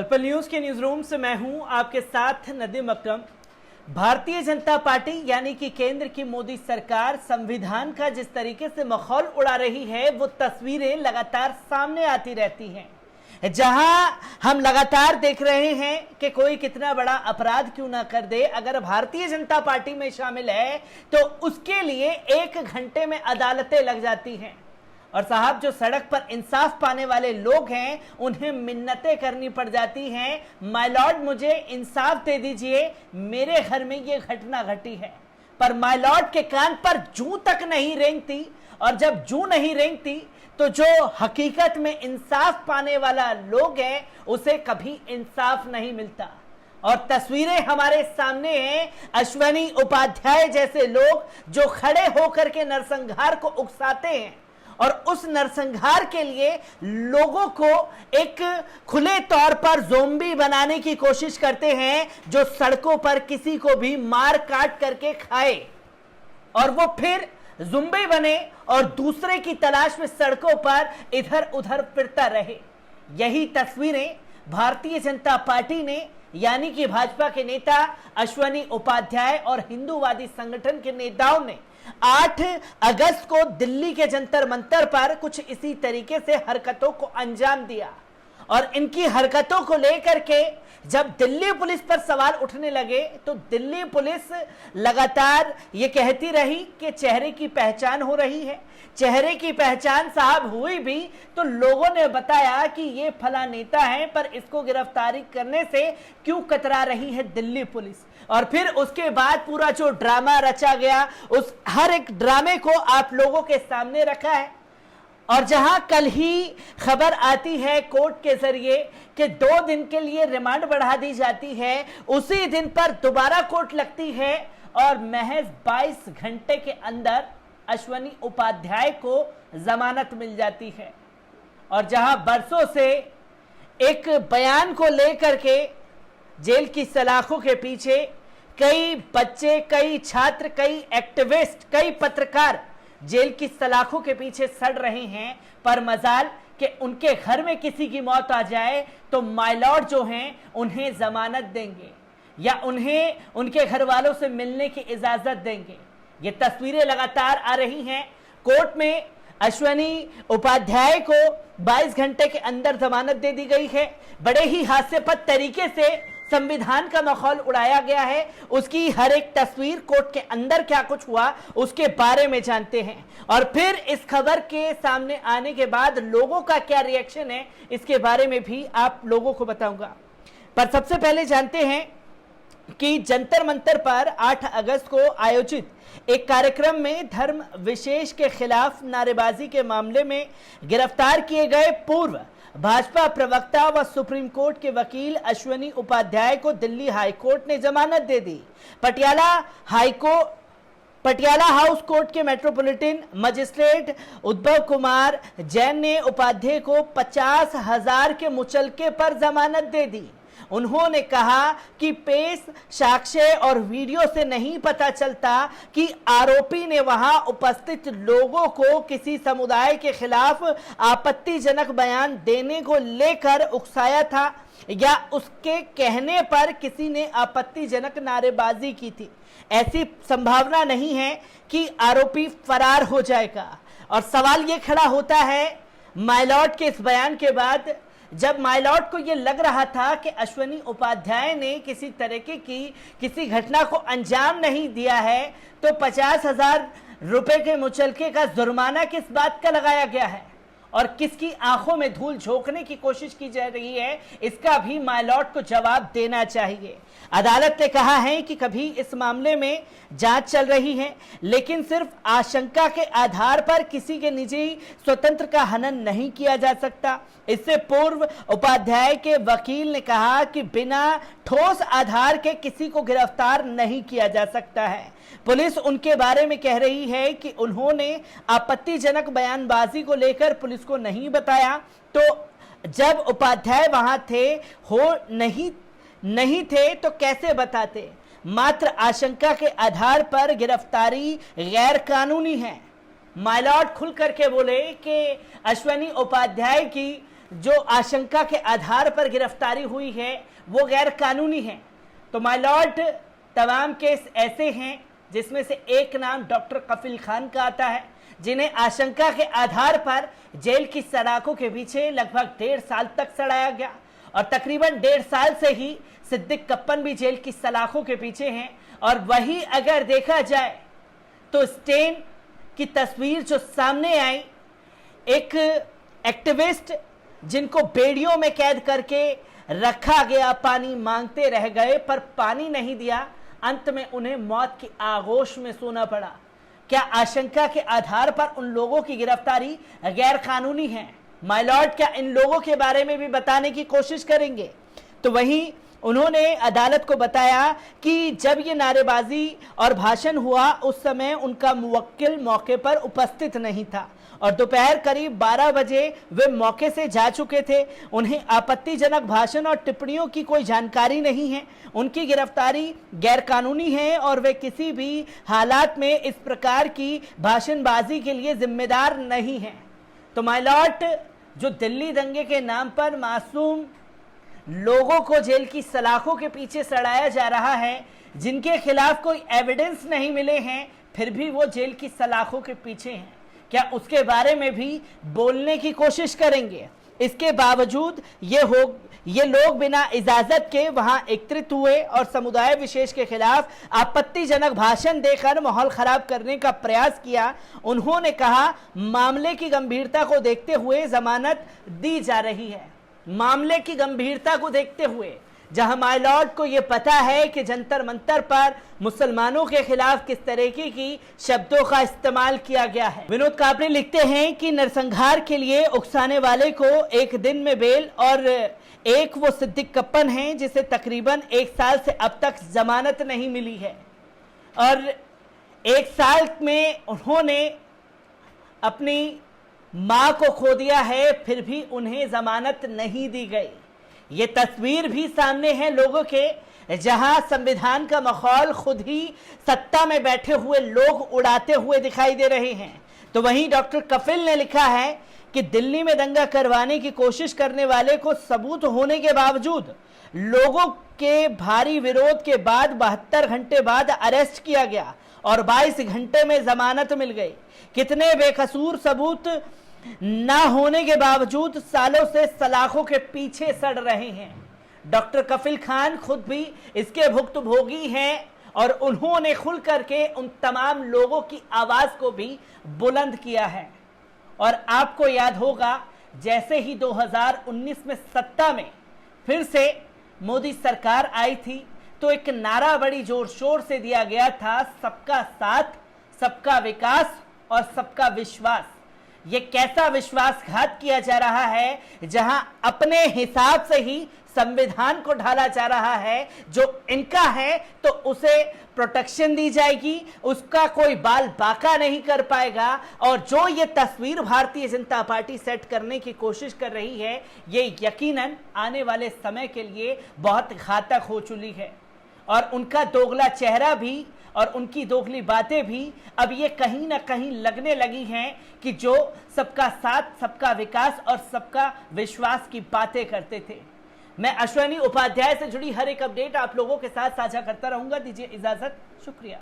पल पल न्यूज के न्यूज रूम से मैं हूं आपके साथ नदीम अकरम। भारतीय जनता पार्टी यानी कि केंद्र की मोदी सरकार संविधान का जिस तरीके से मखौल उड़ा रही है वो तस्वीरें लगातार सामने आती रहती हैं, जहां हम लगातार देख रहे हैं कि कोई कितना बड़ा अपराध क्यों ना कर दे, अगर भारतीय जनता पार्टी में शामिल है तो उसके लिए 1 घंटे में अदालतें लग जाती हैं। और साहब, जो सड़क पर इंसाफ पाने वाले लोग हैं उन्हें मिन्नतें करनी पड़ जाती हैं, माय लॉर्ड मुझे इंसाफ दे दीजिए, मेरे घर में ये घटना घटी है। पर माय लॉर्ड के कान पर जूं तक नहीं रेंगती, और जब जूं नहीं रेंगती तो जो हकीकत में इंसाफ पाने वाला लोग है उसे कभी इंसाफ नहीं मिलता। और तस्वीरें हमारे सामने हैं, अश्वनी उपाध्याय जैसे लोग जो खड़े होकर के नरसंहार को उकसाते हैं और उस नरसंहार के लिए लोगों को एक खुले तौर पर ज़ोंबी बनाने की कोशिश करते हैं, जो सड़कों पर किसी को भी मार काट करके खाए और वो फिर ज़ोंबी बने और दूसरे की तलाश में सड़कों पर इधर उधर फिरता रहे। यही तस्वीरें भारतीय जनता पार्टी ने यानी कि भाजपा के नेता अश्वनी उपाध्याय और हिंदूवादी संगठन के नेताओं ने 8 अगस्त को दिल्ली के जंतर मंतर पर कुछ इसी तरीके से हरकतों को अंजाम दिया। और इनकी हरकतों को लेकर के जब दिल्ली पुलिस पर सवाल उठने लगे तो दिल्ली पुलिस लगातार ये कहती रही कि चेहरे की पहचान हो रही है। चेहरे की पहचान साहब हुई भी तो लोगों ने बताया कि ये फला नेता है, पर इसको गिरफ्तारी करने से क्यों कतरा रही है दिल्ली पुलिस। और फिर उसके बाद पूरा जो ड्रामा रचा गया, उस हर एक ड्रामे को आप लोगों के सामने रखा है। और जहां कल ही खबर आती है कोर्ट के जरिए कि 2 दिन के लिए रिमांड बढ़ा दी जाती है, उसी दिन पर दोबारा कोर्ट लगती है और महज 22 घंटे के अंदर अश्वनी उपाध्याय को जमानत मिल जाती है। और जहां बरसों से एक बयान को लेकर के जेल की सलाखों के पीछे कई बच्चे, कई छात्र, कई एक्टिविस्ट, कई पत्रकार जेल की सलाखों के पीछे सड़ रहे हैं, पर मजाल कि उनके घर में किसी की मौत आ जाए तो माय लॉर्ड जो हैं उन्हें जमानत देंगे या उन्हें उनके घर वालों से मिलने की इजाजत देंगे। ये तस्वीरें लगातार आ रही हैं। कोर्ट में अश्वनी उपाध्याय को 22 घंटे के अंदर जमानत दे दी गई है। बड़े ही हास्यास्पद तरीके से संविधान का माहौल उड़ाया गया है। उसकी हर एक तस्वीर, कोर्ट के अंदर क्या कुछ हुआ उसके बारे में जानते हैं। और फिर इस खबर के सामने आने के बाद लोगों का क्या रिएक्शन है इसके बारे में भी आप लोगों को बताऊंगा। पर सबसे पहले जानते हैं कि जंतर मंतर पर 8 अगस्त को आयोजित एक कार्यक्रम में धर्म विशेष के खिलाफ नारेबाजी के मामले में गिरफ्तार किए गए पूर्व भाजपा प्रवक्ता व सुप्रीम कोर्ट के वकील अश्वनी उपाध्याय को दिल्ली हाई कोर्ट ने जमानत दे दी। पटियाला हाउस कोर्ट के मेट्रोपॉलिटन मजिस्ट्रेट उद्धव कुमार जैन ने उपाध्याय को 50,000 के मुचलके पर जमानत दे दी। उन्होंने कहा कि पेश साक्ष्य और वीडियो से नहीं पता चलता कि आरोपी ने वहां उपस्थित लोगों को किसी समुदाय के खिलाफ आपत्तिजनक बयान देने को लेकर उकसाया था या उसके कहने पर किसी ने आपत्तिजनक नारेबाजी की थी। ऐसी संभावना नहीं है कि आरोपी फरार हो जाएगा। और सवाल ये खड़ा होता है माय लॉर्ड के इस बयान के बाद, जब माय लॉर्ड को यह लग रहा था कि अश्वनी उपाध्याय ने किसी तरीके की किसी घटना को अंजाम नहीं दिया है, तो 50,000 रुपए के मुचलके का जुर्माना किस बात का लगाया गया है और किसकी आंखों में धूल झोंकने की कोशिश की जा रही है, इसका भी माय लॉर्ड को जवाब देना चाहिए। अदालत ने कहा है कि कभी इस मामले में जांच चल रही है, लेकिन सिर्फ आशंका के आधार पर किसी के निजी स्वतंत्र का हनन नहीं किया जा सकता। इससे पूर्व उपाध्याय के वकील ने कहा कि बिना ठोस आधार के किसी को गिरफ्तार नहीं किया जा सकता है। पुलिस उनके बारे में कह रही है कि उन्होंने आपत्तिजनक बयानबाजी को लेकर पुलिस को नहीं बताया, तो जब उपाध्याय वहां थे हो नहीं थे तो कैसे बताते। मात्र आशंका के आधार पर गिरफ्तारी गैर कानूनी है। माय लॉर्ड खुल करके बोले कि अश्वनी उपाध्याय की जो आशंका के आधार पर गिरफ्तारी हुई है वो गैर कानूनी है। तो माय लॉर्ड, तमाम केस ऐसे हैं जिसमें से एक नाम डॉक्टर कफील खान का आता है, जिन्हें आशंका के आधार पर जेल की सलाखों के पीछे लगभग 1.5 साल तक सड़ाया गया और तकरीबन 1.5 साल से ही सिद्दीक कप्पन भी जेल की सलाखों के पीछे हैं। और वही अगर देखा जाए तो स्टेन की तस्वीर जो सामने आई, एक एक्टिविस्ट जिनको बेड़ियों में कैद करके रखा गया, पानी मांगते रह गए पर पानी नहीं दिया, अंत में उन्हें मौत की आगोश में सोना पड़ा। क्या आशंका के आधार पर उन लोगों की गिरफ्तारी गैर कानूनी है? माय लॉर्ड, क्या इन लोगों के बारे में भी बताने की कोशिश करेंगे? तो वहीं उन्होंने अदालत को बताया कि जब ये नारेबाजी और भाषण हुआ उस समय उनका मुवक्किल मौके पर उपस्थित नहीं था और दोपहर करीब 12 बजे वे मौके से जा चुके थे। उन्हें आपत्तिजनक भाषण और टिप्पणियों की कोई जानकारी नहीं है। उनकी गिरफ्तारी गैरकानूनी है और वे किसी भी हालात में इस प्रकार की भाषणबाजी के लिए जिम्मेदार नहीं हैं। तो माय लॉर्ड, जो दिल्ली दंगे के नाम पर मासूम लोगों को जेल की सलाखों के पीछे सड़ाया जा रहा है, जिनके खिलाफ कोई एविडेंस नहीं मिले हैं, फिर भी वो जेल की सलाखों के पीछे हैं, क्या उसके बारे में भी बोलने की कोशिश करेंगे? इसके बावजूद ये लोग बिना इजाजत के वहां एकत्रित हुए और समुदाय विशेष के खिलाफ आपत्तिजनक भाषण देकर माहौल खराब करने का प्रयास किया। उन्होंने कहा, मामले की गंभीरता को देखते हुए जमानत दी जा रही है। मामले की गंभीरता को देखते हुए, जहां माय लॉर्ड को यह पता है कि जंतर मंतर पर मुसलमानों के खिलाफ किस तरीके की शब्दों का इस्तेमाल किया गया है। विनोद कापड़ी लिखते हैं कि नरसंहार के लिए उकसाने वाले को एक दिन में बेल, और एक वो सिद्दीक कप्पन हैं जिसे तकरीबन 1 साल से अब तक जमानत नहीं मिली है और 1 साल में उन्होंने अपनी मां को खो दिया है, फिर भी उन्हें जमानत नहीं दी गई। ये तस्वीर भी सामने है लोगों के, जहां संविधान का माहौल खुद ही सत्ता में बैठे हुए लोग उड़ाते हुए दिखाई दे रहे हैं। तो वहीं डॉक्टर कफील ने लिखा है कि दिल्ली में दंगा करवाने की कोशिश करने वाले को सबूत होने के बावजूद लोगों के भारी विरोध के बाद 72 घंटे बाद अरेस्ट किया गया और 22 घंटे में जमानत मिल गई। कितने बेकसूर सबूत ना होने के बावजूद सालों से सलाखों के पीछे सड़ रहे हैं। डॉक्टर कफील खान खुद भी इसके भुक्तभोगी हैं और उन्होंने खुल करके उन तमाम लोगों की आवाज को भी बुलंद किया है। और आपको याद होगा, जैसे ही 2019 में सत्ता में फिर से मोदी सरकार आई थी तो एक नारा बड़ी जोर शोर से दिया गया था, सबका साथ, सबका विकास और सबका विश्वास। ये कैसा विश्वासघात किया जा रहा है, जहां अपने हिसाब से ही संविधान को ढाला जा रहा है। जो इनका है तो उसे प्रोटेक्शन दी जाएगी, उसका कोई बाल बाका नहीं कर पाएगा। और जो ये तस्वीर भारतीय जनता पार्टी सेट करने की कोशिश कर रही है, ये यकीनन आने वाले समय के लिए बहुत घातक हो चुकी है। और उनका दोगला चेहरा भी और उनकी दोगली बातें भी अब ये कहीं ना कहीं लगने लगी हैं कि जो सबका साथ, सबका विकास और सबका विश्वास की बातें करते थे। मैं अश्विनी उपाध्याय से जुड़ी हर एक अपडेट आप लोगों के साथ साझा करता रहूंगा। दीजिए इजाजत, शुक्रिया।